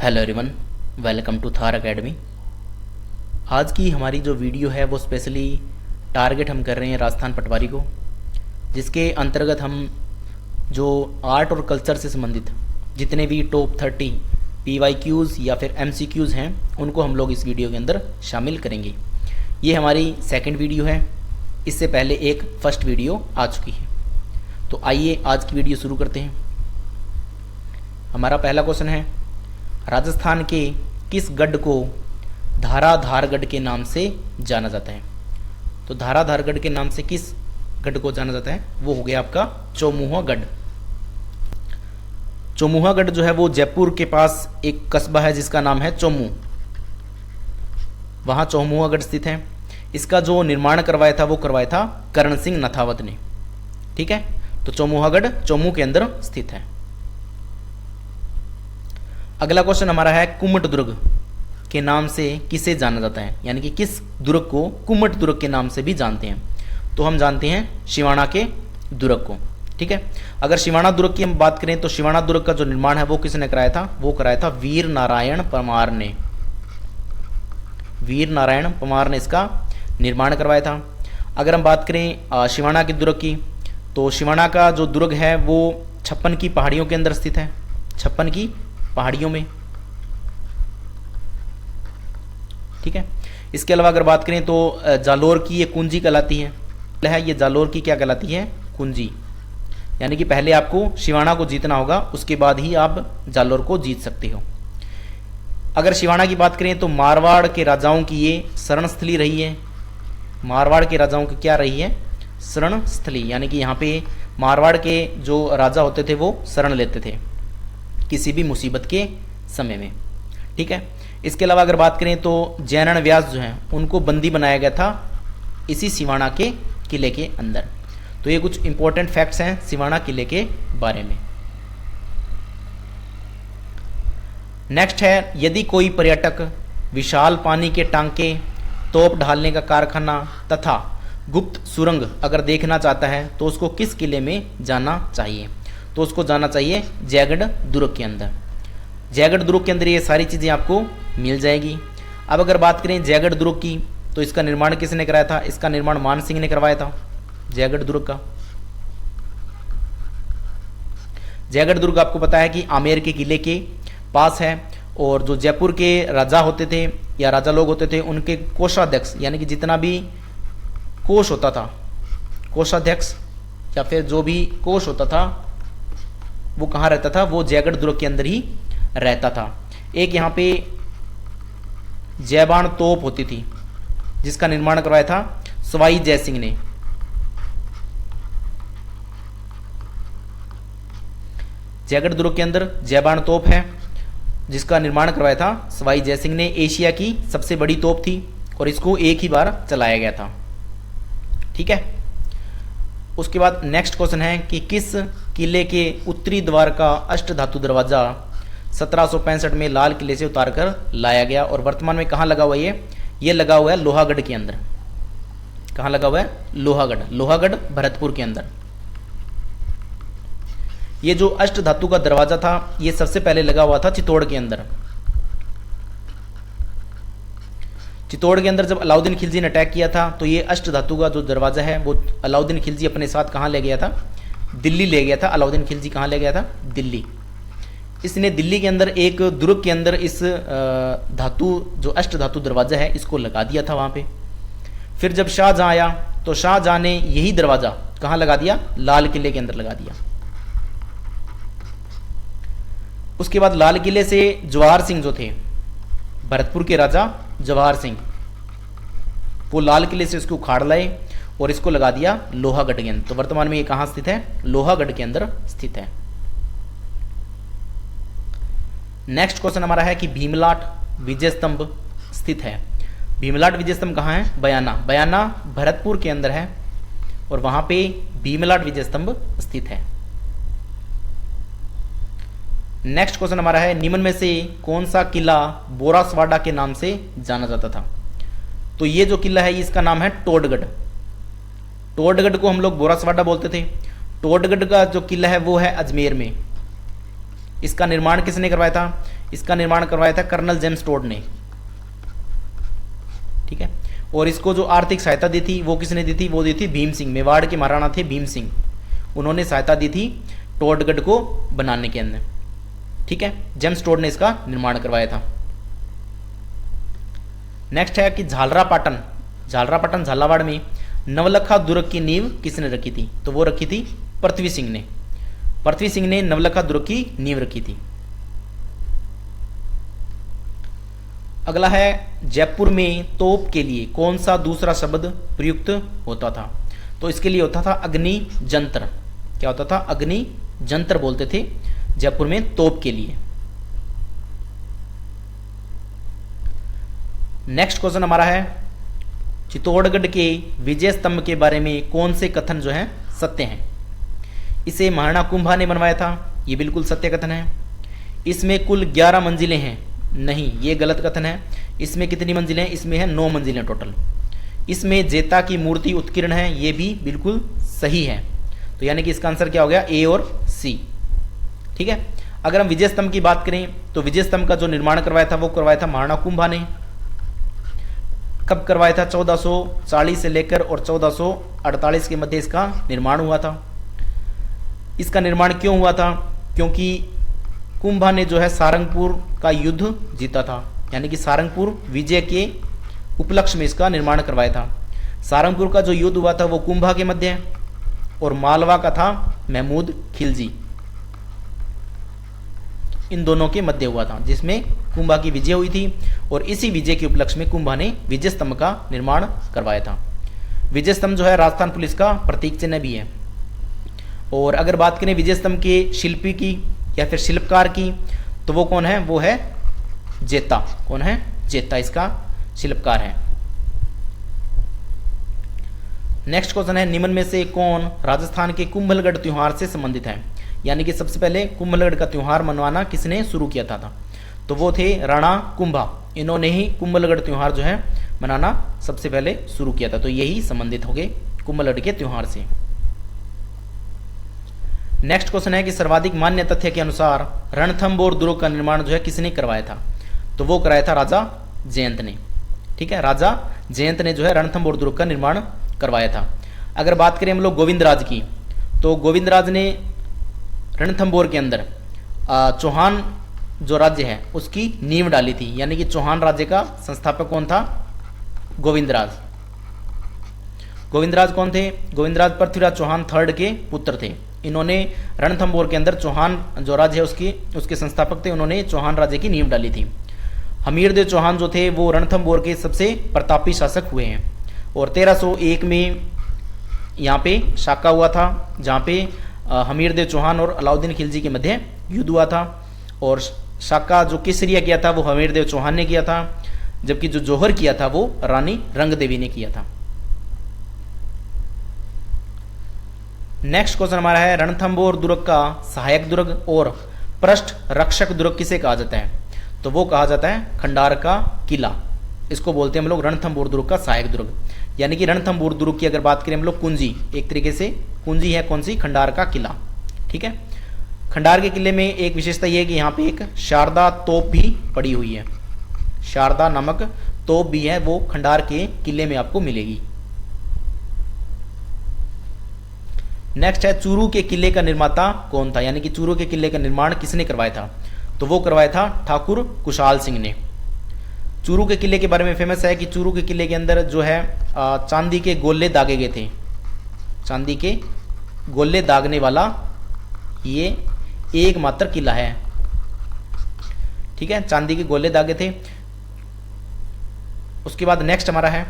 Hello everyone, welcome to Thar academy. आज की हमारी जो वीडियो है वो स्पेशली टारगेट हम कर रहे हैं राजस्थान पटवारी को, जिसके अंतर्गत हम जो आर्ट और कल्चर से संबंधित जितने भी टॉप 30 PYQs या फिर MCQs हैं उनको हम लोग इस वीडियो के अंदर शामिल करेंगे। ये हमारी सेकंड वीडियो है, इससे पहले एक फर्स्ट वीडियो आ चुकी है। तो आइए आज की वीडियो शुरू करते हैं। हमारा पहला क्वेश्चन है, राजस्थान के किस गढ़ को धाराधारगढ़ के नाम से जाना जाता है? तो धाराधारगढ़ के नाम से किस गढ़ को जाना जाता है? वो हो गया आपका चौमुहागढ़। चौमुहागढ़ जो है वो जयपुर के पास एक कस्बा है जिसका नाम है चौमू। वहाँ चौमुहागढ़ स्थित है। इसका जो निर्माण करवाया था वो करवाया था करण सिंह नथावत ने। ठीक है, तो चौमुहागढ़ चौमू के अंदर स्थित है। अगला क्वेश्चन हमारा है, कुमट दुर्ग के नाम से किसे जाना जाता है? यानी कि किस दुर्ग को कुमट दुर्ग के नाम से भी जानते हैं? तो हम जानते हैं शिवाणा के दुर्ग को। ठीक है, अगर शिवाणा दुर्ग की हम बात करें तो शिवाणा दुर्ग का जो निर्माण है वो किसने कराया था? वो कराया था वीर नारायण परमार ने। वीर नारायण परमार ने इसका निर्माण करवाया था। अगर हम बात करें शिवाणा के दुर्ग की, तो शिवाणा का जो दुर्ग है वो 56 की पहाड़ियों के अंदर स्थित है। 56 की पहाड़ियों में। ठीक है, इसके अलावा अगर बात करें तो जालोर की ये कुंजी कहलाती है। ये जालोर की क्या कहलाती है? कुंजी। यानी कि पहले आपको शिवाणा को जीतना होगा, उसके बाद ही आप जालोर को जीत सकते हो। अगर शिवाणा की बात करें तो मारवाड़ के राजाओं की ये शरण स्थली रही है। मारवाड़ के राजाओं की क्या रही है? शरण स्थली। यानी कि यहाँ पे मारवाड़ के जो राजा होते थे वो शरण लेते थे किसी भी मुसीबत के समय में। ठीक है, इसके अलावा अगर बात करें तो जयनारायण व्यास जो हैं उनको बंदी बनाया गया था इसी सिवाना के किले के अंदर। तो ये कुछ इंपॉर्टेंट फैक्ट्स हैं सिवाना किले के बारे में। नेक्स्ट है, यदि कोई पर्यटक विशाल पानी के टांके, तोप ढालने का कारखाना तथा गुप्त सुरंग अगर देखना चाहता है तो उसको किस किले में जाना चाहिए? तो उसको जाना चाहिए जयगढ़ दुर्ग के अंदर। जयगढ़ दुर्ग के अंदर ये सारी चीज़ें आपको मिल जाएगी। अब अगर बात करें जयगढ़ दुर्ग की, तो इसका निर्माण किसने कराया था? इसका निर्माण मान सिंह ने करवाया था जयगढ़ दुर्ग का। जयगढ़ दुर्ग आपको पता है कि आमेर के किले के पास है, और जो जयपुर के राजा होते थे या राजा लोग होते थे उनके कोषाध्यक्ष, यानी कि जितना भी कोष होता था, कोषाध्यक्ष या फिर जो भी कोष होता था वो कहाँ रहता था? वो जयगढ़ दुर्ग के अंदर ही रहता था। एक यहाँ पे जयबाण तोप होती थी जिसका निर्माण करवाया था सवाई जयसिंह ने। जयगढ़ दुर्ग के अंदर जयबाण तोप है जिसका निर्माण करवाया था सवाई जयसिंह ने। एशिया की सबसे बड़ी तोप थी और इसको एक ही बार चलाया गया था। ठीक है, उसके बाद नेक्स्ट क्वेश्चन है कि किस किले के उत्तरी द्वार का अष्टधातु दरवाजा 1765 में लाल किले से उतारकर लाया गया और वर्तमान में कहाँ लगा हुआ है? ये लगा हुआ है लोहागढ़ के अंदर। कहाँ लगा हुआ है? लोहागढ़। लोहागढ़ भरतपुर के अंदर। ये जो अष्टधातु का दरवाजा था ये सबसे पहले लगा हुआ था चित्तौड़ के अंदर। चित्तौड़ के अंदर जब अलाउद्दीन खिलजी ने अटैक किया था तो ये अष्टधातु का जो दरवाजा है वो अलाउद्दीन खिलजी अपने साथ कहाँ ले गया था? दिल्ली ले गया था। अलाउद्दीन खिलजी कहाँ ले गया था? दिल्ली। इसने दिल्ली के अंदर एक दुर्ग के अंदर इस धातु जो अष्टधातु दरवाजा है इसको लगा दिया था वहाँ पे। फिर जब शाहजहाँ आया तो शाहजहाँ ने यही दरवाजा कहाँ लगा दिया? लाल किले के अंदर लगा दिया। उसके बाद लाल किले से जवाहर सिंह जो थे, भरतपुर के राजा जवाहर सिंह, वो लाल किले से इसको उखाड़ लाए और इसको लगा दिया लोहागढ़ के अंदर। तो वर्तमान में ये कहां स्थित है? लोहागढ़ के अंदर स्थित है। नेक्स्ट क्वेश्चन हमारा है कि भीमलाट विजय स्तंभ स्थित है। भीमलाट विजय स्तंभ कहां है? बयाना। बयाना भरतपुर के अंदर है और वहां पे भीमलाट विजय स्तंभ स्थित है। नेक्स्ट क्वेश्चन हमारा है, निम्न में से कौन सा किला बोरासवाड़ा के नाम से जाना जाता था? तो ये जो किला है इसका नाम है टोडगढ़। टोडगढ़ को हम लोग बोरासवाड़ा बोलते थे। टोडगढ़ का जो किला है वो है अजमेर में। इसका निर्माण किसने करवाया था? इसका निर्माण करवाया था कर्नल जेम्स टोड ने, ठीक है। और इसको जो आर्थिक सहायता दी थी वो किसने दी थी, वो दी थी भीम सिंह, मेवाड़ के महाराणा थे भीम सिंह, उन्होंने सहायता दी थी टोडगढ़ को बनाने के अंदर, ठीक है। जेम्स टोड ने इसका निर्माण करवाया था। नेक्स्ट है कि झालरापाटन, झालरापाटन झालावाड़ में नवलखा दुर्ग की नींव किसने रखी थी, तो वो रखी थी पृथ्वी सिंह ने, पृथ्वी सिंह ने नवलखा दुर्ग की नींव रखी थी। अगला है जयपुर में तोप के लिए कौन सा दूसरा शब्द प्रयुक्त होता था, तो इसके लिए होता था अग्नि जंत्र, क्या होता था, अग्नि जंत्र बोलते थे जयपुर में तोप के लिए। नेक्स्ट क्वेश्चन हमारा है चित्तौड़गढ़ के विजय स्तंभ के बारे में कौन से कथन जो है सत्य हैं, इसे महाराणा कुंभा ने बनवाया था, ये बिल्कुल सत्य कथन है। इसमें कुल 11 मंजिलें हैं, नहीं ये गलत कथन है। इसमें कितनी मंजिलें हैं, इसमें है 9 मंजिलें टोटल। इसमें जेता की मूर्ति उत्कीर्ण है, ये भी बिल्कुल सही है। तो यानी कि इसका आंसर क्या हो गया, ए और सी, ठीक है। अगर हम विजय स्तंभ की बात करें तो विजय स्तंभ का जो निर्माण करवाया था वो करवाया था महाराणा कुंभा ने। कब करवाया था, 1440 से लेकर और 1448 के मध्य इसका निर्माण हुआ था। इसका निर्माण क्यों हुआ था, क्योंकि कुंभा ने जो है सारंगपुर का युद्ध जीता था, यानी कि सारंगपुर विजय के उपलक्ष्य में इसका निर्माण करवाया था। सारंगपुर का जो युद्ध हुआ था वो कुंभा के मध्य और मालवा का था महमूद खिलजी, इन दोनों के मध्य हुआ था, जिसमें कुंभा की विजय हुई थी और इसी विजय के उपलक्ष्य में कुंभा ने विजय स्तंभ का निर्माण करवाया था। विजय स्तंभ जो है राजस्थान पुलिस का प्रतीक चिन्ह भी है। और अगर बात करें विजय स्तंभ के शिल्पी की या फिर शिल्पकार की, तो वो कौन है, वो है जेता, कौन है, जेता इसका शिल्पकार है। नेक्स्ट क्वेश्चन है निम्न में से कौन राजस्थान के कुंभलगढ़ त्योहार से संबंधित है, यानी कि सबसे पहले कुंभलगढ़ का त्योहार मनवाना किसने शुरू किया था, तो वो थे राणा कुंभा, इन्होंने ही कुंभलगढ़ त्योहार जो है मनाना सबसे पहले शुरू किया था। तो यही संबंधित हो गए कुंभलगढ़ के त्योहार से। नेक्स्ट क्वेश्चन है कि सर्वाधिक मान्य तथ्य के अनुसार रणथंबोर दुर्ग का निर्माण जो है किसने करवाया था, तो वो कराया था राजा जयंत ने, ठीक है। राजा जयंत ने जो है रणथंबोर दुर्ग का निर्माण करवाया था। अगर बात करें हम लोग गोविंदराज की, तो गोविंदराज ने रणथंबोर के अंदर चौहान जो राज्य है उसकी नींव डाली थी, यानी कि चौहान राज्य का संस्थापक कौन था, गोविंदराज। गोविंदराज कौन थे, गोविंदराज पृथ्वीराज चौहान थर्ड के पुत्र थे। इन्होंने रणथंबोर के अंदर चौहान जो राज्य है उसके संस्थापक थे, उन्होंने चौहान राज्य की नींव डाली थी। हमीरदेव चौहान जो थे वो रणथंबोर के सबसे प्रतापी शासक हुए हैं और 1301 में यहाँ पे शाका हुआ था, जहाँ पे हमीरदेव चौहान और अलाउद्दीन खिलजी के मध्य युद्ध हुआ था। और शाका जो केसरिया किया था वो हमीरदेव चौहान ने किया था, जबकि जो जौहर किया था वो रानी रंगदेवी ने किया था। नेक्स्ट क्वेश्चन हमारा है रणथंबोर दुर्ग का सहायक दुर्ग और पृष्ठ रक्षक दुर्ग किसे कहा जाता है, तो वो कहा जाता है खंडार का किला, इसको बोलते हैं हम लोग रणथंबोर दुर्ग का सहायक दुर्ग। यानी कि रणथंबोर दुर्ग की अगर बात करें हम लोग कुंजी, एक तरीके से कुंजी है कौन सी, खंडार का किला, ठीक है। खंडार के किले में एक विशेषता यह है कि यहाँ पे एक शारदा तोप भी पड़ी हुई है, शारदा नामक तोप भी है, वो खंडार के किले में आपको मिलेगी। नेक्स्ट है चूरू के किले का निर्माता कौन था, यानी कि चूरू के किले का निर्माण किसने करवाया था, तो वो करवाया था ठाकुर कुशाल सिंह ने। चूरू के किले के बारे में फेमस है कि चूरू के किले के अंदर जो है चांदी के गोले दागे गए थे, चांदी के गोले दागने वाला ये एकमात्र किला है, ठीक है, चांदी के गोले दागे थे। उसके बाद नेक्स्ट हमारा है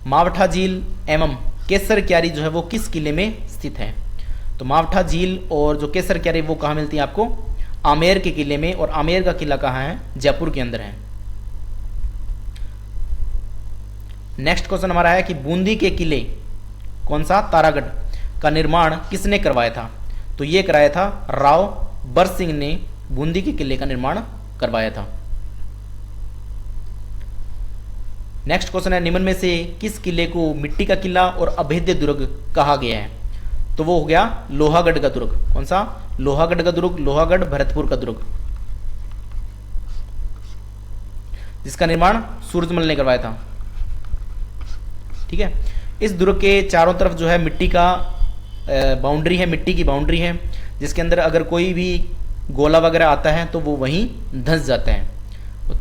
मावठा झील एवं केसर क्यारी जो है वो किस किले में स्थित है, तो मावठा झील और जो केसर क्यारी वो कहाँ मिलती है आपको, आमेर के किले में, और आमेर का किला कहाँ है, जयपुर के अंदर है। नेक्स्ट क्वेश्चन हमारा है कि बूंदी के किले कौन सा, तारागढ़ का निर्माण किसने करवाया था, तो ये कराया था राव बर सिंह ने बूंदी के किले का निर्माण करवाया था। नेक्स्ट क्वेश्चन है निम्न में से किस किले को मिट्टी का किला और अभेद्य दुर्ग कहा गया है, तो वो हो गया लोहागढ़ का दुर्ग। कौन सा, लोहागढ़ का दुर्ग, लोहागढ़ भरतपुर का दुर्ग। जिसका निर्माण सूरजमल ने करवाया था। ठीक है, इस दुर्ग के चारों तरफ जो है मिट्टी का बाउंड्री है, मिट्टी की बाउंड्री है, जिसके अंदर अगर कोई भी गोला वगैरह आता है तो वो वहीं धंस जाता है।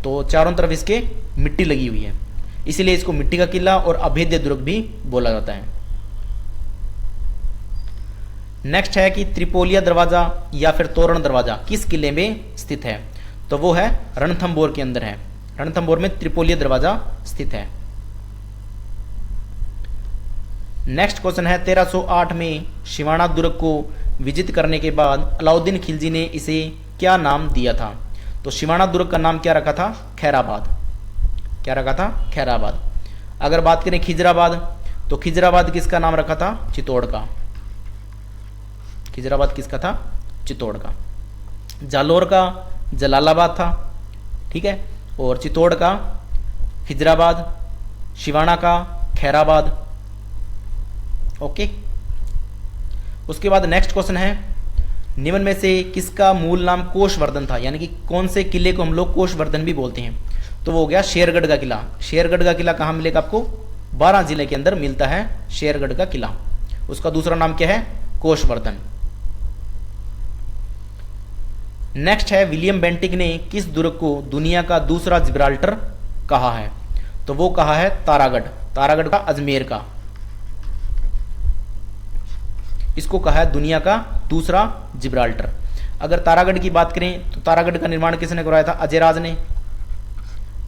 तो चारों तरफ इसके मिट्टी लगी हुई है, इसीलिए इसको मिट्टी का किला और अभेद्य दुर्ग भी बोला जाता है। नेक्स्ट है कि त्रिपोलिया दरवाजा या फिर तोरण दरवाजा किस किले में स्थित है? तो वो है रणथंभौर के अंदर है। रणथंभौर में त्रिपोलिया दरवाजा स्थित है। नेक्स्ट क्वेश्चन है 1308 में शिवाना दुर्ग को विजित करने के बाद अलाउद्दीन खिलजी ने इसे क्या नाम दिया था? तो शिवाना दुर्ग का नाम क्या रखा था? खैराबाद। क्या रखा था? खैराबाद। अगर बात करें खिजराबाद, तो खिजराबाद किसका नाम रखा था? चित्तौड़ का। खिजराबाद किसका था? चित्तौड़ का। जालोर का जलालाबाद था, ठीक है, और चित्तौड़ का खिजराबाद, शिवाना का खैराबाद। ओके। उसके बाद नेक्स्ट क्वेश्चन है निम्न में से किसका मूल नाम कोषवर्धन था? यानी कि कौन से किले को हम लोग कोषवर्धन भी बोलते हैं? तो वो हो गया शेरगढ़ का किला। शेरगढ़ का किला कहाँ मिलेगा आपको? 12 जिले के अंदर मिलता है शेरगढ़ का किला। उसका दूसरा नाम क्या है? कोषवर्धन। नेक्स्ट है विलियम बेंटिक ने किस दुर्ग को दुनिया का दूसरा जिब्राल्टर कहा है? तो वो कहा है तारागढ़। तारागढ़ का अजमेर का, इसको कहा है दुनिया का दूसरा जिब्राल्टर। अगर तारागढ़ की बात करें तो तारागढ़ का निर्माण किसने करवाया था? अजयराज ने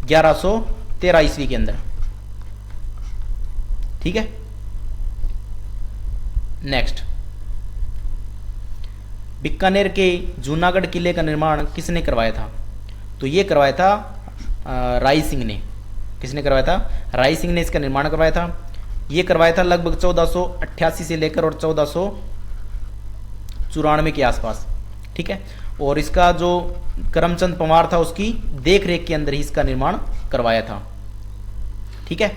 1113 ईस्वी के अंदर। ठीक है। नेक्स्ट, बीकानेर के जूनागढ़ किले का निर्माण किसने करवाया था? तो ये करवाया था राय सिंह ने। किसने करवाया था? राय सिंह ने इसका निर्माण करवाया था। ये करवाया था लगभग 1488 से लेकर और 1494 के आसपास। ठीक है, और इसका जो करमचंद पंवार था उसकी देख रेख के अंदर ही इसका निर्माण करवाया था। ठीक है,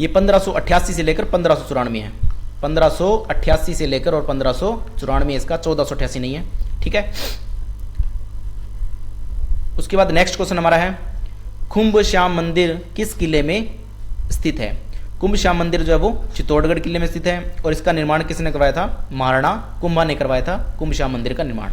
ये 1588 से लेकर 1594 है। 1588 से लेकर और 1594 इसका, 1488 नहीं है। ठीक है। उसके बाद नेक्स्ट क्वेश्चन हमारा है खुम्ब श्याम मंदिर किस किले में स्थित है? कुंभ श्याम मंदिर जो है वो चित्तौड़गढ़ किले में स्थित है और इसका निर्माण किसने करवाया था? महाराणा कुंभा ने करवाया था कुंभ श्याम मंदिर का निर्माण।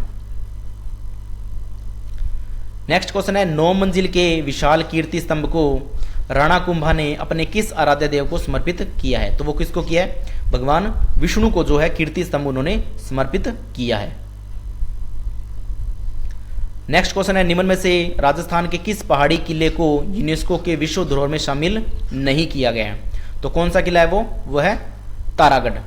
नेक्स्ट क्वेश्चन है 9 मंजिल के विशाल कीर्ति स्तंभ को राणा कुंभा ने अपने किस आराध्य देव को समर्पित किया है? तो वो किसको किया है? भगवान विष्णु को जो है कीर्ति स्तंभ उन्होंने समर्पित किया है। नेक्स्ट क्वेश्चन है निम्न में से राजस्थान के किस पहाड़ी किले को यूनेस्को के विश्व धरोहर में शामिल नहीं किया गया है? तो कौन सा किला है वो है तारागढ़।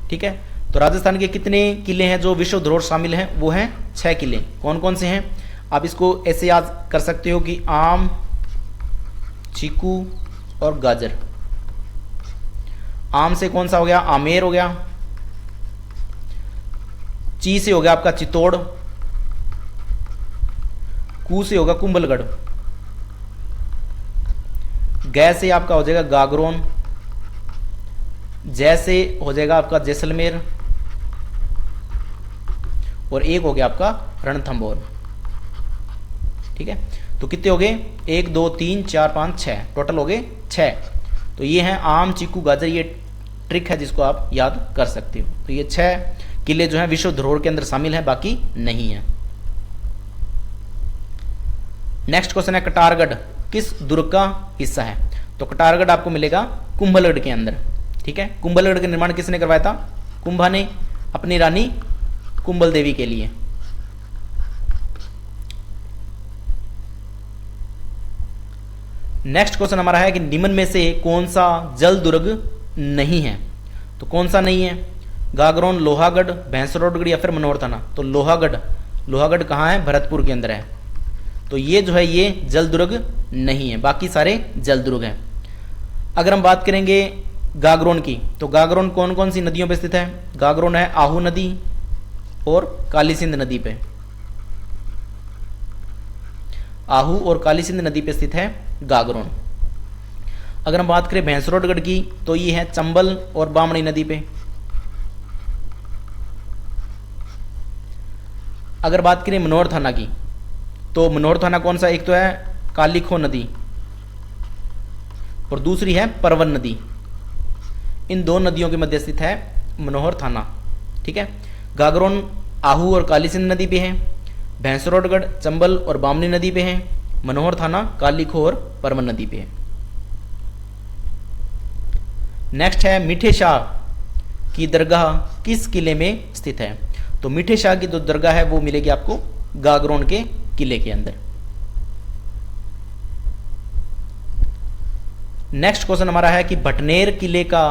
ठीक है, तो राजस्थान के कितने किले हैं जो विश्व धरोहर शामिल हैं? वो हैं 6 किले। कौन कौन से हैं? आप इसको ऐसे याद कर सकते हो कि आम, चीकू और गाजर। आम से कौन सा हो गया? आमेर हो गया। ची से हो गया आपका चित्तौड़। कू से होगा कुंभलगढ़। गै से आपका हो जाएगा गागरोन। जै से हो जाएगा आपका जैसलमेर और एक हो गया आपका रणथंभौर। ठीक है, तो कितने हो गए? 1 2 3 4 5 6, टोटल हो गए 6। तो ये हैं आम, चीकू, गाजर। ये ट्रिक है जिसको आप याद कर सकते हो। तो ये 6 किले जो हैं विश्व धरोहर के अंदर शामिल हैं, बाकी नहीं है। नेक्स्ट क्वेश्चन है कटारगढ़ किस दुर्ग का हिस्सा है? तो कटारगढ़ आपको मिलेगा कुंभलगढ़ के अंदर। ठीक है, कुंभलगढ़ का निर्माण किसने करवाया था? कुंभा ने अपनी रानी कुंभल देवी के लिए। नेक्स्ट क्वेश्चन हमारा है कि निम्न में से कौन सा जल दुर्ग नहीं है? तो कौन सा नहीं है? गागरोन, लोहागढ़, भैंसरोडगढ़ या फिर मनोहर थाना। तो लोहागढ़, लोहागढ़ कहाँ है? भरतपुर के अंदर है। तो ये जो है ये जल दुर्ग नहीं है, बाकी सारे जल दुर्ग हैं। अगर हम बात करेंगे गागरोन की, तो गागरोन कौन कौन सी नदियों पे स्थित है? गागरोन है आहू नदी और काली सिंध नदी पे। आहू और काली सिंध नदी पे स्थित है गागरोन। अगर हम बात करें भैंसरोडगढ़ की, तो ये है चंबल और बामणी नदी पे। अगर बात करें मनोहर थाना की, तो मनोहर थाना कौन सा, एक तो है कालीखो नदी और दूसरी है परवन नदी। इन दो नदियों के मध्य स्थित है मनोहर थाना। ठीक है, गागरोन आहू और काली सिंध नदी पे है, भैंसरोडगढ़ चंबल और बामनी नदी पे है, मनोहर थाना कालीखो और परवन नदी पे है। नेक्स्ट है मीठे शाह की दरगाह किस किले में स्थित है। तो मीठे शाह की जो दरगाह है वो मिलेगी आपको गागरोन के किले के अंदर। नेक्स्ट क्वेश्चन हमारा है कि भटनेर किले का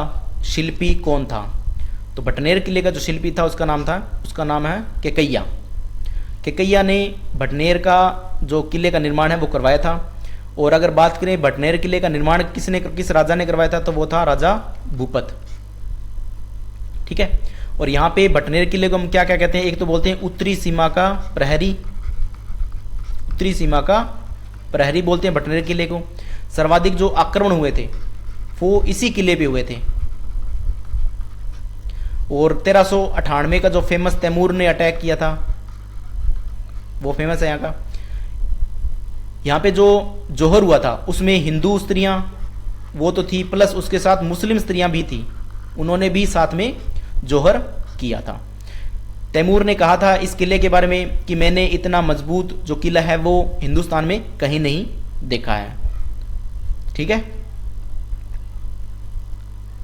शिल्पी कौन था। तो भटनेर किले का जो शिल्पी था उसका नाम है केकैया। केकैया ने भटनेर का जो किले का निर्माण है वो करवाया था। और अगर बात करें भटनेर किले का निर्माण किस राजा ने करवाया था, तो वो था राजा भूपत। ठीक है, और यहाँ पे भटनेर किले को हम क्या क्या कहते हैं, एक तो बोलते हैं उत्तरी सीमा का प्रहरी, उत्तरी सीमा का प्रहरी बोलते हैं भटनेर किले को। सर्वाधिक जो आक्रमण हुए थे वो इसी किले पे हुए थे। और 1398 का जो फेमस तैमूर ने अटैक किया था वो फेमस है यहाँ का। यहाँ पे जो जोहर हुआ था उसमें हिंदू स्त्रियां वो तो थी, प्लस उसके साथ मुस्लिम स्त्रियां भी थी, उन्होंने भी साथ में जोहर किया था। तैमूर ने कहा था इस किले के बारे में कि मैंने इतना मजबूत जो किला है वो हिंदुस्तान में कहीं नहीं देखा है। ठीक है,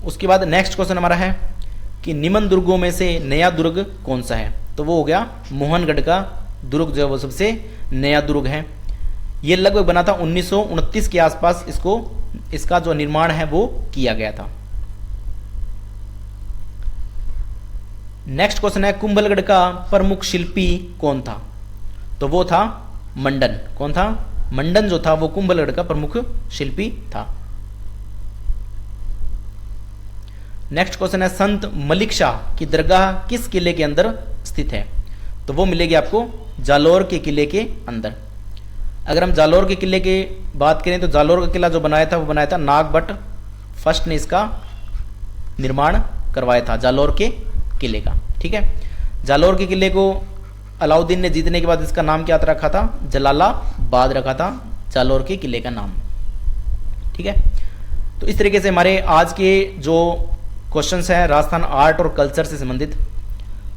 उसके बाद नेक्स्ट क्वेश्चन हमारा है कि निम्न दुर्गों में से नया दुर्ग कौन सा है। तो वो हो गया मोहनगढ़ का दुर्ग, जो वो सबसे नया दुर्ग है। ये लगभग बना था 1929 के आसपास, इसका जो निर्माण है वो किया गया था। नेक्स्ट क्वेश्चन है कुंभलगढ़ का प्रमुख शिल्पी कौन था। तो वो था मंडन। कौन था? मंडन जो था वो कुंभलगढ़ का प्रमुख शिल्पी था। नेक्स्ट क्वेश्चन है संत मलिक शाह की दरगाह किस किले के अंदर स्थित है। तो वो मिलेगी आपको जालौर के किले के अंदर। अगर हम जालौर के किले की बात करें तो जालौर का किला जो बनाया था वो बनाया था नागभट्ट फर्स्ट ने इसका निर्माण करवाया था, जालौर के किले का। ठीक है, जालौर के किले को अलाउद्दीन ने जीतने के बाद इसका नाम क्या रखा था? जलालाबाद रखा था जालौर के किले का नाम। ठीक है, तो इस तरीके से हमारे आज के जो क्वेश्चंस हैं राजस्थान आर्ट और कल्चर से संबंधित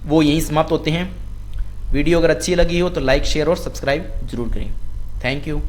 वो यहीं समाप्त होते हैं। वीडियो अगर अच्छी लगी हो तो लाइक शेयर और सब्सक्राइब जरूर करें। Thank you.